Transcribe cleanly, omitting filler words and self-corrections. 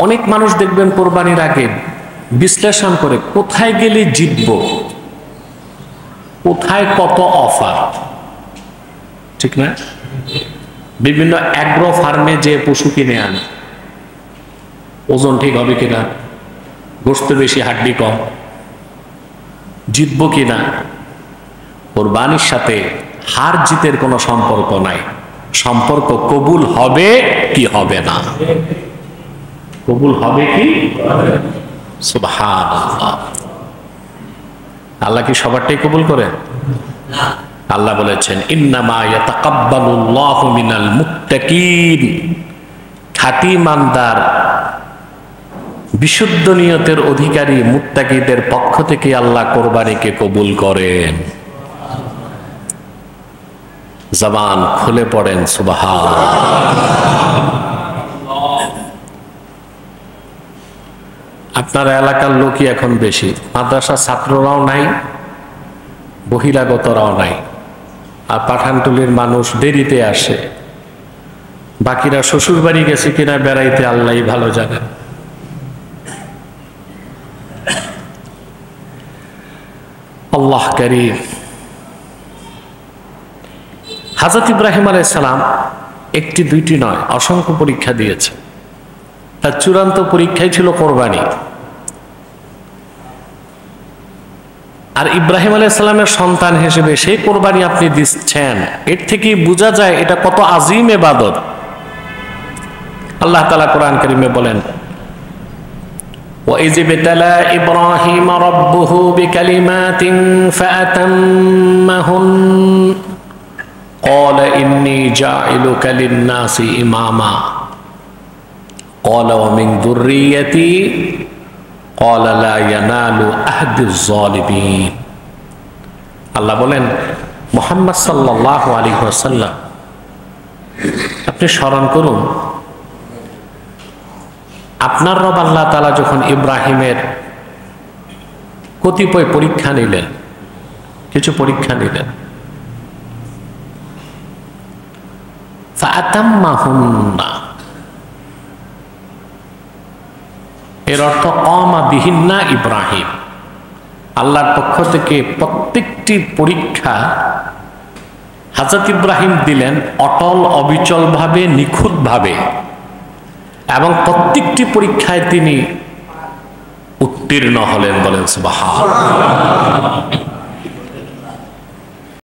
অনেক মানুষ দেখবেন কোরবানির আগে বিশ্লেষণ করে কোথায় গেলে জিতব, কোথায় কত অফার, ঠিক না? বিভিন্ন অ্যাগ্রো ফার্মে যে পশু কিনে আনে, ওজন ঠিক হবে কিনা, গোশত বেশি হাড্ডি কম, জিতব কিনা। কোরবানির সাথে হার জিতের কোনো সম্পর্ক নাই, সম্পর্ক কবুল হবে কি হবে না, কবুল হবে কি। সুবহানাল্লাহ। আল্লাহ কি সবারটাই কবুল করেন? আল্লাহ বলেছেন ইন্নামা ইয়াতাকাব্বালুল্লাহু মিনাল মুত্তাকিন, খাঁটি ইমানদার বিশুদ্ধ নিয়তের অধিকারী মুত্তাকিদের পক্ষ থেকে আল্লাহ কোরবানিকে কবুল করেন। জবান খুলে পড়েন সুবহানাল্লাহ। আপনার এলাকার লোকই এখন বেশি, মাদ্রাসার ছাত্ররাও নাই, বহিরাগতরাও নাই, আর পাঠানটুলির মানুষ দেরিতে আসে, বাকিরা শ্বশুর বাড়ি গেছে কিনা বেড়াইতে আল্লাহই ভালো জানেন। আল্লাহ কারীম। হযরত ইব্রাহিম আলাইহিস সালাম একটি দুইটি নয়, অসংখ্য পরীক্ষা দিয়েছে। তার চূড়ান্ত পরীক্ষাই ছিল কোরবানি। আর ইব্রাহিম আলাইহিস সালামের সন্তান হিসেবে সেই কোরবানি আপনি দিচ্ছেন, এর থেকে বোঝা যায় এটা কত আযীম ইবাদত। আল্লাহ তাআলা কোরআন কারীমে বলেন وَإِذِ ابْتَلَى إِبْرَاهِيمَ رَبُّهُ بِكَلِمَاتٍ فَأَتَمَّهُنَّ قَالَ إِنِّي جَاعِلُكَ لِلنَّاسِ إِمَامًا قَالَ وَمِنْ ذُرِّيَّتِي قَالَ لَا يَنَالُ عَهْدِ الظَّالِمِينَ। আল্লাহ বলেন মুহাম্মদ সাল্লাল্লাহু আলাইহি ওয়াসাল্লাম, আপনি স্মরণ করুন আপনার রব আল্লাহ তাআলা যখন ইব্রাহিমের কতিপয় পরীক্ষা নিলেন, কিছু পরীক্ষা নিলেন, ফাআতাম্মাহুন্না, এর অর্থ কামা বিহিন্না ইব্রাহিম। আল্লাহর পক্ষ থেকে প্রত্যেকটি পরীক্ষা হযরত ইব্রাহিম দিলেন অটল অবিচলভাবে, নিখুঁতভাবে, এবং প্রত্যেকটি পরীক্ষায় তিনি উত্তীর্ণ হলেন। বলেন সুবহানাল্লাহ।